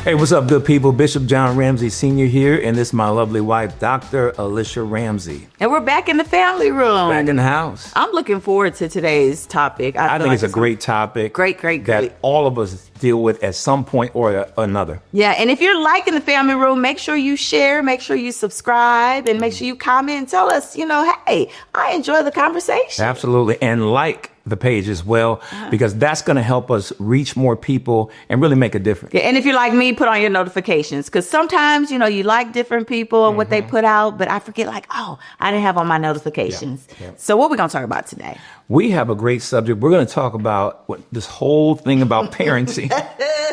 Hey, what's up, good people? Bishop John Ramsey Sr. here, and this is my lovely wife, Dr. Alicia Ramsey. And we're back in the family room. Back in the house. I'm looking forward to today's topic. I think it's a great topic. Great. That all of us deal with at some point or another. Yeah, and if you're liking the family room, make sure you share, make sure you subscribe, and make sure you comment and tell us, hey, I enjoy the conversation. Absolutely. And like the page as well, because that's going to help us reach more people and really make a difference. Yeah, and if you're like me, put on your notifications, because sometimes, you like different people and what they put out, but I forget I didn't have on my notifications. Yeah. So what are we going to talk about today? We have a great subject. We're going to talk about this whole thing about parenting.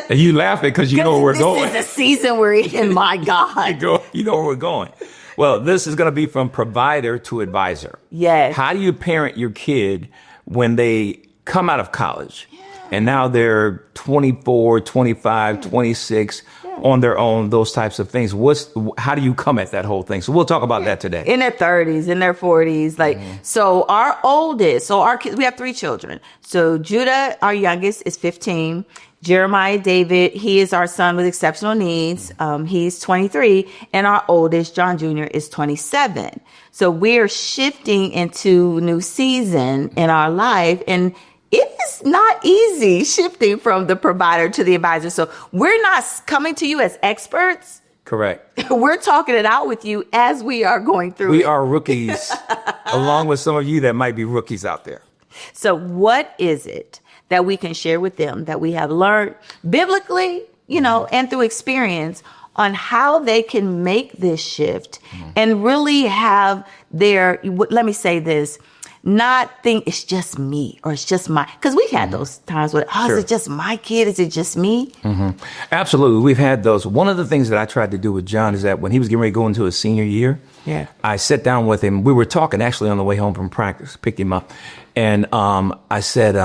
And you laughing because you know where we're going. This is the season we're in, my God. You know where we're going. Well, this is going to be from provider to advisor. Yes. How do you parent your kid when they come out of college and now they're 24, 25, 26 on their own, those types of things? How do you come at that whole thing? So we'll talk about that today. In their 30s, in their 40s. So our oldest, our kids, we have 3 children. So Judah, our youngest, is 15. Jeremiah David, he is our son with exceptional needs. He's 23. And our oldest, John Jr., is 27. So we're shifting into a new season in our life. And it is not easy shifting from the provider to the advisor. So we're not coming to you as experts. Correct. We're talking it out with you as we are going through We are rookies, along with some of you that might be rookies out there. So what is it that we can share with them that we have learned biblically, and through experience on how they can make this shift and really have let me say this, not think it's just me or it's just because we've had those times where, Sure. Is it just my kid? Is it just me? Absolutely. We've had those. One of the things that I tried to do with John is that when he was getting ready to go into his senior year, I sat down with him. We were talking actually on the way home from practice, picked him up. And I said,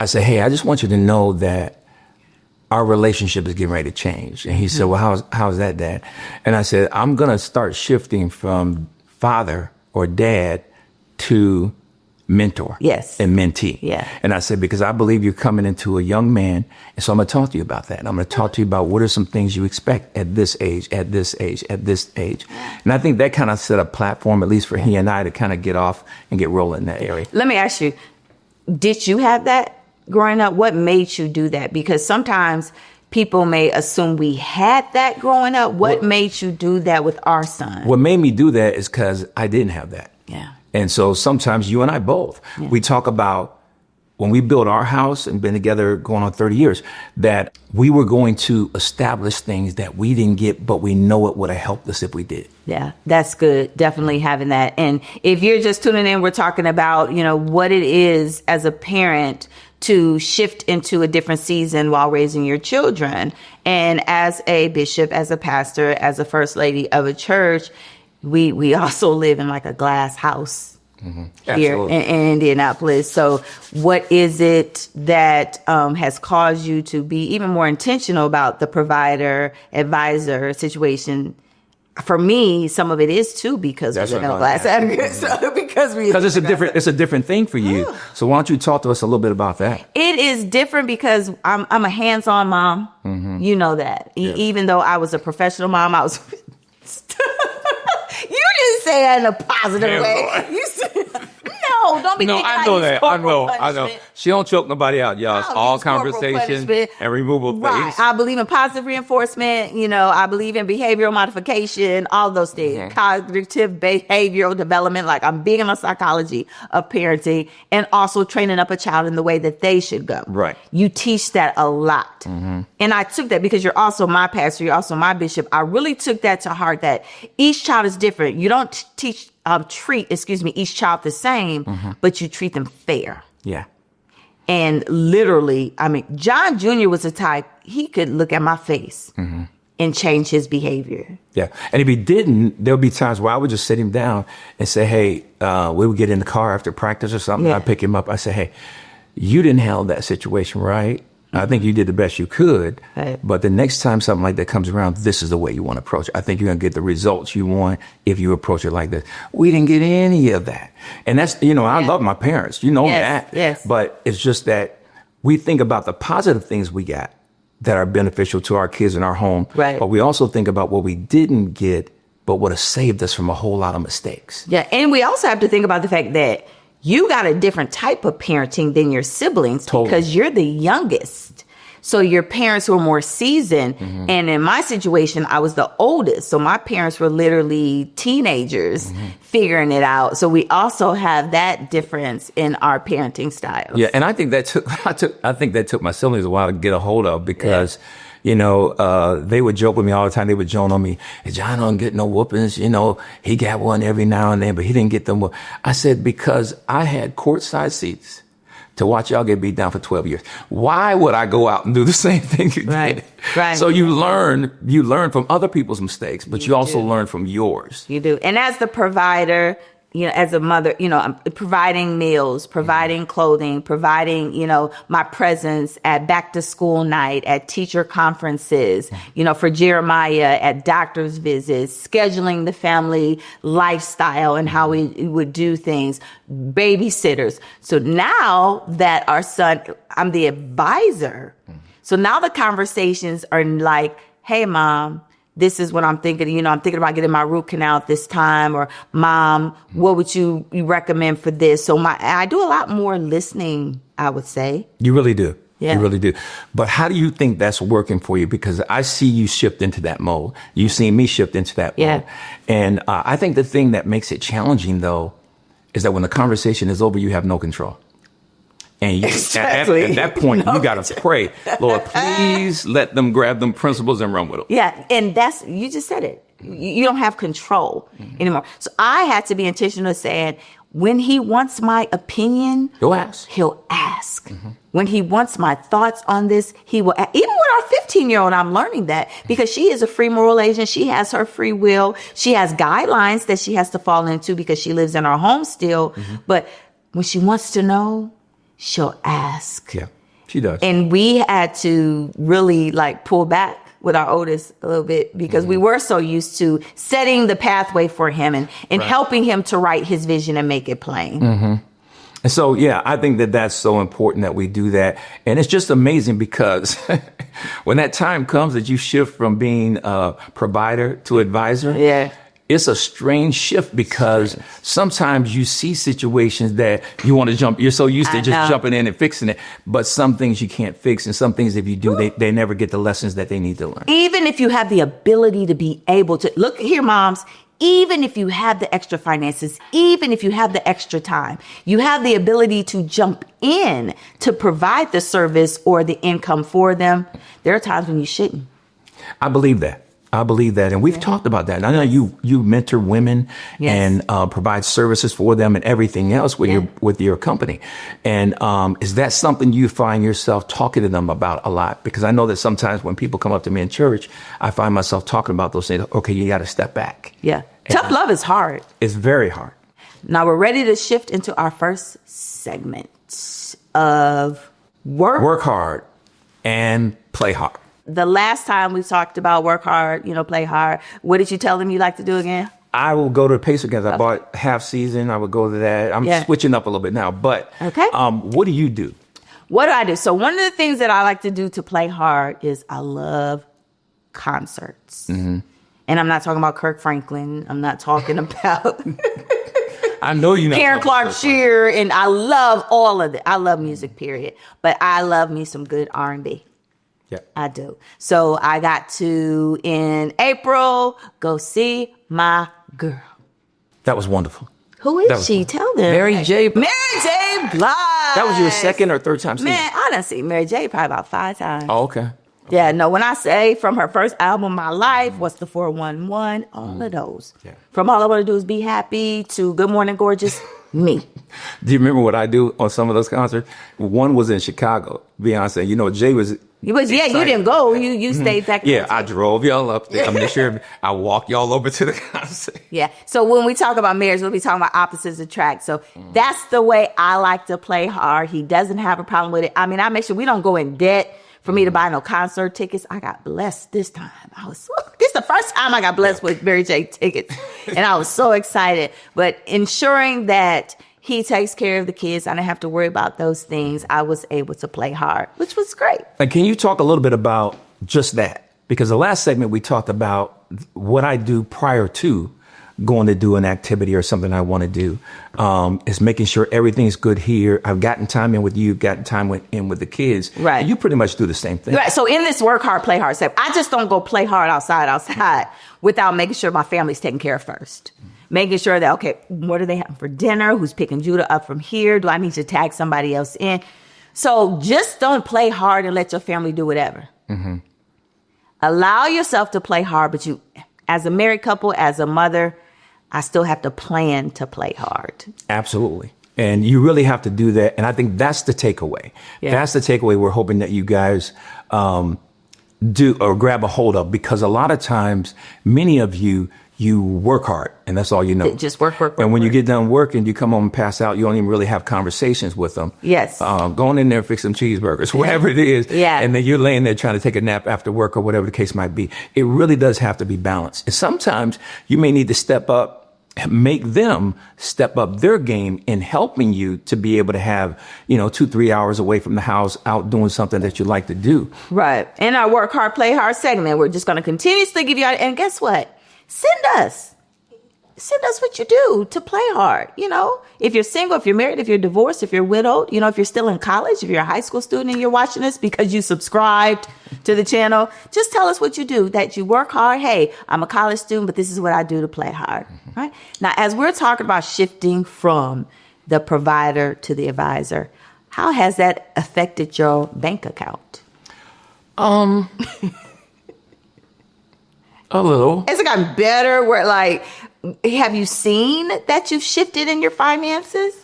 hey, I just want you to know that our relationship is getting ready to change. And he said, well, how's that, Dad? And I said, I'm going to start shifting from father or dad to mentor. Yes. And mentee. Yeah. And I said, because I believe you're coming into a young man. And so I'm going to talk to you about that. I'm going to talk to you about what are some things you expect at this age, at this age, at this age. And I think that kind of set a platform, at least for he and I, to kind of get off and get rolling in that area. Let me ask you, did you have that growing up? What made you do that? Because sometimes people may assume we had that growing up. What made you do that with our son? What made me do that is because I didn't have that. Yeah. And so sometimes you and I both, we talk about when we built our house and been together going on 30 years, that we were going to establish things that we didn't get, but we know it would have helped us if we did. Yeah, that's good. Definitely having that. And if you're just tuning in, we're talking about, what it is as a parent to shift into a different season while raising your children. And as a bishop, as a pastor, as a first lady of a church, we also live in like a glass house here in Indianapolis. So what is it that has caused you to be even more intentional about the provider advisor situation? For me, some of it is too because we live in a glass house. So because it's a different thing for you. So why don't you talk to us a little bit about that? It is different because I'm a hands-on mom. You know that. Yes. Even though I was a professional mom, I was. You didn't say that in a positive way. You said, no, don't be thinking I know that. I know. Punishment. She don't choke nobody out, y'all. It's all conversation and removal things. Right. I believe in positive reinforcement. I believe in behavioral modification, all those things. Cognitive behavioral development. Like I'm big on the psychology of parenting and also training up a child in the way that they should go. Right. You teach that a lot. And I took that because you're also my pastor. You're also my bishop. I really took that to heart that each child is different. You don't treat each child the same, but you treat them fair. Yeah. And literally, John Jr. was the type, he could look at my face and change his behavior. Yeah. And if he didn't, there'll be times where I would just sit him down and say, hey, we would get in the car after practice or something. I'd pick him up. I say, hey, you didn't handle that situation right. I think you did the best you could, but the next time something like that comes around, this is the way you want to approach it. I think you're going to get the results you want if you approach it like this. We didn't get any of that. And that's, I love my parents, that. Yes. But it's just that we think about the positive things we got, that are beneficial to our kids in our home. Right. But we also think about what we didn't get, but would have saved us from a whole lot of mistakes. Yeah. And we also have to think about the fact that you got a different type of parenting than your siblings because you're the youngest. So your parents were more seasoned. And in my situation, I was the oldest. So my parents were literally teenagers figuring it out. So we also have that difference in our parenting styles. Yeah. And I think that took my siblings a while to get a hold of because, you know, they would joke with me all the time. They would joke on me. John don't get no whoopings. You know, he got one every now and then, but he didn't get them. I said, because I had courtside seats to watch y'all get beat down for 12 years. Why would I go out and do the same thing you did? Right. So you learn from other people's mistakes, but you also learn from yours. You do. And as the provider, you know, as a mother, you know, I'm providing meals, providing clothing, providing, you know, my presence at back to school night, at teacher conferences, you know, for Jeremiah at doctor's visits, scheduling the family lifestyle and how we would do things, babysitters. So now that our son, I'm the advisor. So now the conversations are like, hey, Mom, this is what I'm thinking. You know, I'm thinking about getting my root canal at this time. Or, Mom, what would you recommend for this? So I do a lot more listening, I would say. You really do. Yeah. You really do. But how do you think that's working for you? Because I see you shift into that mode. You've seen me shift into that mode. And I think the thing that makes it challenging, though, is that when the conversation is over, you have no control. And exactly. at that point, you got to pray, Lord, please let them grab them principles and run with them. Yeah. And you just said it. You don't have control anymore. So I had to be intentional saying, when he wants my opinion, he'll ask. When he wants my thoughts on this, he will. Even with our 15-year-old, I'm learning that because she is a free moral agent. She has her free will. She has guidelines that she has to fall into because she lives in our home still. But when she wants to know, she'll ask. Yeah, she does. And we had to really pull back with our oldest a little bit because we were so used to setting the pathway for him and helping him to write his vision and make it plain. And so, yeah, I think that that's so important that we do that. And it's just amazing because when that time comes that you shift from being a provider to advisor, it's a strange shift because sometimes you see situations that you want to jump. You're so used to just jumping in and fixing it. But some things you can't fix. And some things, if you do, they never get the lessons that they need to learn. Even if you have the ability to be able to look here, moms, even if you have the extra finances, even if you have the extra time, you have the ability to jump in to provide the service or the income for them. There are times when you shouldn't. I believe that. And we've talked about that. And I know you mentor women and provide services for them and everything else with your company. And is that something you find yourself talking to them about a lot? Because I know that sometimes when people come up to me in church, I find myself talking about those things. Okay, you got to step back. Yeah. Tough love is hard. It's very hard. Now we're ready to shift into our first segment of work hard and play hard. The last time we talked about work hard, play hard. What did you tell them you like to do again? I will go to the Pacer games. I bought half season. I would go to that. I'm switching up a little bit now. But what do you do? What do I do? So one of the things that I like to do to play hard is I love concerts. And I'm not talking about Kirk Franklin. I'm not talking about I know you know Karen Clark Shear, and I love all of it. I love music, period. But I love me some good R&B. Yeah, I do. So I got to, in April, go see my girl. That was wonderful. Who is she? Tell them. Mary J. Blige. That was your second or third time seeing Man, I done seen Mary J. probably about 5 times. Oh, okay. Yeah, no, when I say from her first album, My Life, What's the 411, all of those. Yeah. From All I Want to Do Is Be Happy to Good Morning Gorgeous, me. Do you remember what I do on some of those concerts? One was in Chicago, Beyonce. Jay was... You didn't go. You stayed back. Yeah, I drove y'all up there. I'm sure I walked y'all over to the concert. Yeah. So when we talk about marriage, we'll be talking about opposites attract. So that's the way I like to play hard. He doesn't have a problem with it. I mean, I make sure we don't go in debt for me to buy no concert tickets. I got blessed this time. This is the first time I got blessed with Mary J tickets. And I was so excited. But ensuring that He takes care of the kids. I didn't have to worry about those things. I was able to play hard, which was great. And can you talk a little bit about just that? Because the last segment we talked about what I do prior to going to do an activity or something I want to do, is making sure everything's good here. I've gotten time in with you, gotten time in with the kids. Right. And you pretty much do the same thing. Right. So in this work hard, play hard step, I just don't go play hard outside without making sure my family's taken care of first. Making sure that, okay, what are they having for dinner? Who's picking Judah up from here? Do I need to tag somebody else in? So just don't play hard and let your family do whatever. Mm-hmm. Allow yourself to play hard, but you, as a married couple, as a mother, I still have to plan to play hard. Absolutely. And you really have to do that. And I think that's the takeaway. Yeah. That's the takeaway we're hoping that you guys do or grab a hold of, because a lot of times, many of you work hard and that's all you know. Just work. And when you get done working, you come home and pass out. You don't even really have conversations with them. Yes. Going in there, fix some cheeseburgers, whatever it is. Yeah. And then you're laying there trying to take a nap after work or whatever the case might be. It really does have to be balanced. And sometimes you may need to step up, make them step up their game in helping you to be able to have, 2-3 hours away from the house out doing something that you like to do. Right. In our work hard, play hard segment, we're just going to continuously give you, and guess what? Send us what you do to play hard. If you're single, if you're married, if you're divorced, if you're widowed, if you're still in college, if you're a high school student and you're watching this because you subscribed to the channel, just tell us what you do, that you work hard. Hey, I'm a college student, but this is what I do to play hard. Right? Now, as we're talking about shifting from the provider to the advisor, how has that affected your bank account? A little. Has it gotten better? Have you seen that you've shifted in your finances?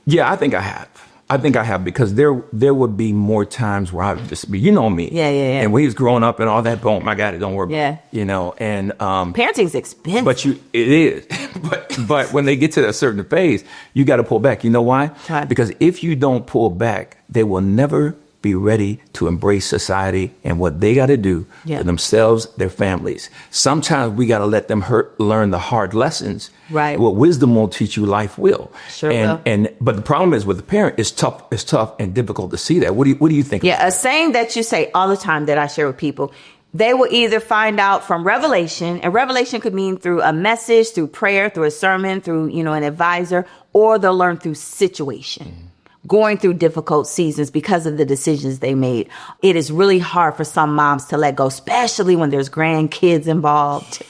Yeah, I think I have. Because there would be more times where I would just be, me. Yeah. And when he was growing up and all that, boom, I got it. Don't worry about it. And parenting's expensive. But it is. but when they get to a certain phase, you got to pull back. You know why? Because if you don't pull back, they will never be ready to embrace society and what they got to do for themselves, their families. Sometimes we got to let them learn the hard lessons. Right. What wisdom won't teach you, life will. Sure will. But the problem is with the parent, it's tough and difficult to see that. What do you think? Yeah, a saying that you say all the time that I share with people, they will either find out from revelation, and revelation could mean through a message, through prayer, through a sermon, through, an advisor, or they'll learn through situation. Going through difficult seasons because of the decisions they made. It is really hard for some moms to let go, especially when there's grandkids involved.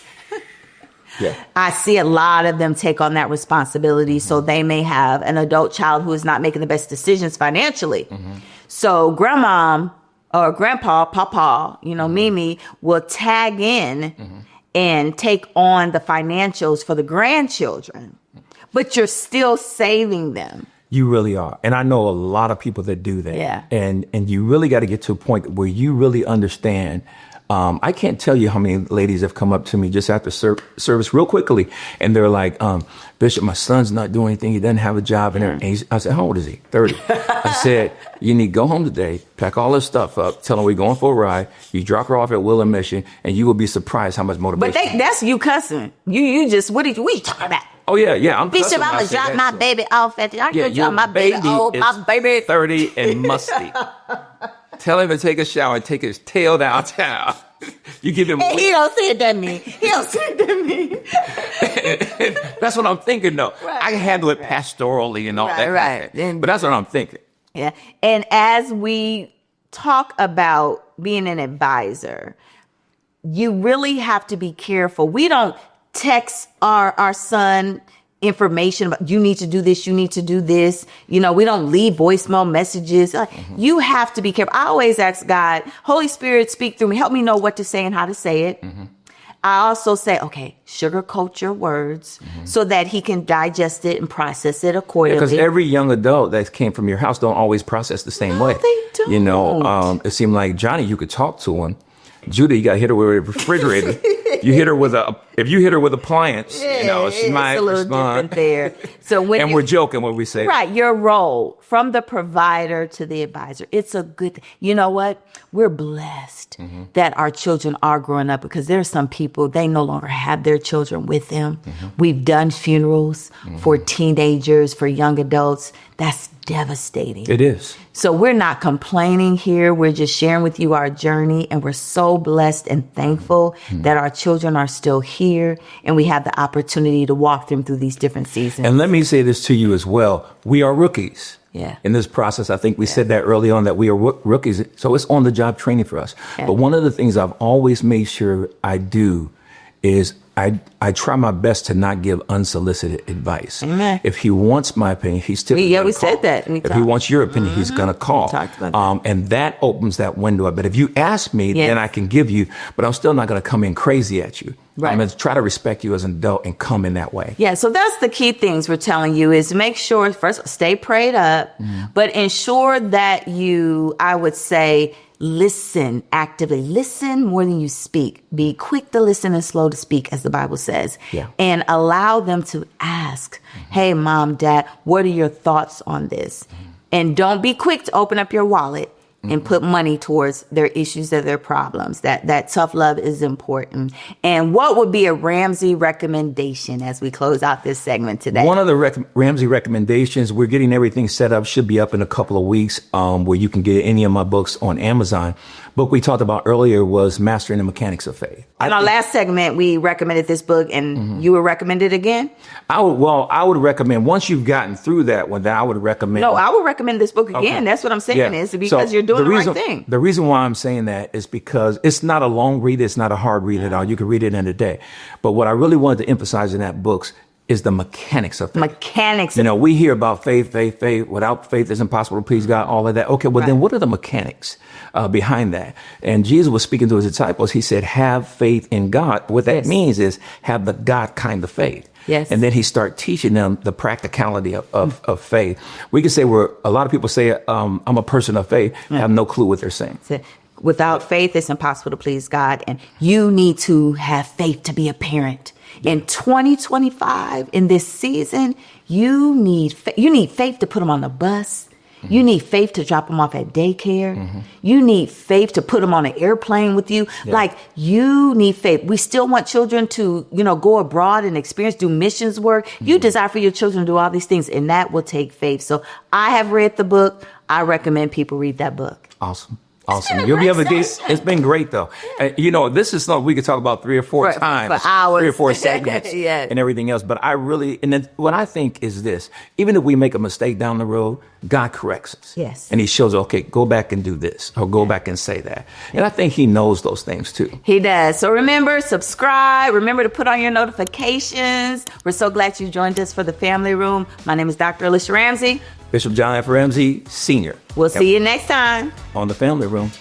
Yeah. I see a lot of them take on that responsibility. So they may have an adult child who is not making the best decisions financially. Mm-hmm. So grandmom or grandpa, papa, Mimi will tag in and take on the financials for the grandchildren, but you're still saving them. You really are. And I know a lot of people that do that. Yeah. And you really got to get to a point where you really understand. I can't tell you how many ladies have come up to me just after service real quickly. And they're like, Bishop, my son's not doing anything. He doesn't have a job. And I said, how old is he? 30. I said, you need to go home today, pack all this stuff up, tell him we're going for a ride. You drop her off at Will and Mission, and you will be surprised how much motivation. But that's you cussing. You just, what are you talking about? Oh, yeah. I'm Bishop, I'm going to drop my baby off at the, I'm going to drop my baby off, my baby. 30 and musty. Tell him to take a shower and take his tail downtown. You give him. Hey, he don't see it that me. He don't see it that me. That's what I'm thinking, though. Right, I can handle it pastorally and all that. Right. But that's what I'm thinking. Yeah. And as we talk about being an advisor, you really have to be careful. We don't text our son information about you need to do this, you need to do this. We don't leave voicemail messages. You have to be careful. I always ask God, Holy Spirit, speak through me. Help me know what to say and how to say it. I also say, okay, sugarcoat your words so that he can digest it and process it accordingly. Because every young adult that came from your house don't always process the same way. They don't. It seemed like Johnny, you could talk to him. Judah, you got to hit her with a refrigerator. You hit her with a If you hit her with appliance, she might it's a little respond. different there. So when And we're joking when we say right, your role from the provider to the advisor, it's a good thing. You know what? We're blessed that our children are growing up, because there are some people, they no longer have their children with them. We've done funerals for teenagers, for young adults. That's devastating. It is. So we're not complaining here. We're just sharing with you our journey, and we're so blessed and thankful that our children are still here, and we have the opportunity to walk them through these different seasons. And let me say this to you as well. We are rookies. Yeah. In this process, I think we said that early on, that we are rookies. So it's on the job training for us. Yeah. But one of the things I've always made sure I do is I try my best to not give unsolicited advice. Amen. If he wants my opinion, he's typically we call. said that. If he wants your opinion, he's going to call. We talked about that. And that opens that window up. But if you ask me, Yes. then I can give you, but I'm still not going to come in crazy at you. Right. I'm going to try to respect you as an adult and come in that way. Yeah, so that's the key things we're telling you, is make sure, first, stay prayed up, but ensure that you, I would say, listen actively. Listen more than you speak. Be quick to listen and slow to speak, as the Bible says. Yeah. And allow them to ask, hey, Mom, Dad, what are your thoughts on this? And don't be quick to open up your wallet and put money towards their issues or their problems. That tough love is important. And what would be a Ramsey recommendation as we close out this segment today? One of the Ramsey recommendations, we're getting everything set up, should be up in a couple of weeks, where you can get any of my books on Amazon. Book we talked about earlier was Mastering the Mechanics of Faith. In our last segment, we recommended this book, and you would recommend it again? I would recommend, once you've gotten through that one, then I would recommend. No, I would recommend this book again. Okay. That's what I'm saying, Yeah. is because So you're doing the reason, right thing. The reason why I'm saying that is because it's not a long read. It's not a hard read at all. You can read it in a day. But what I really wanted to emphasize in that book is the mechanics of faith. Mechanics. We hear about faith. Without faith, it's impossible to please God, all of that. Okay, well, then what are the mechanics behind that? And Jesus was speaking to his disciples. He said, have faith in God. What that means is have the God kind of faith. Yes. And then he started teaching them the practicality of faith. We could say a lot of people say, I'm a person of faith, have no clue what they're saying. Without faith, it's impossible to please God. And you need to have faith to be a parent. In 2025, in this season, you need faith to put them on the bus. You need faith to drop them off at daycare. You need faith to put them on an airplane with you. Yeah. Like, you need faith. We still want children to, go abroad and experience, do missions work. You desire for your children to do all these things, and that will take faith. So I have read the book. I recommend people read that book. Awesome. You'll be able to get. It's been great though. This is something we could talk about 3 or 4 times, for hours. 3 or 4 segments, Yes. and everything else. But and then what I think is this: even if we make a mistake down the road, God corrects us. Yes. And He shows, okay, go back and do this, or go back and say that. And I think He knows those things too. He does. So remember, subscribe. Remember to put on your notifications. We're so glad you joined us for the Family Room. My name is Dr. Alicia Ramsey. Bishop John F. Ramsey, Sr. We'll see you next time on the Family Room.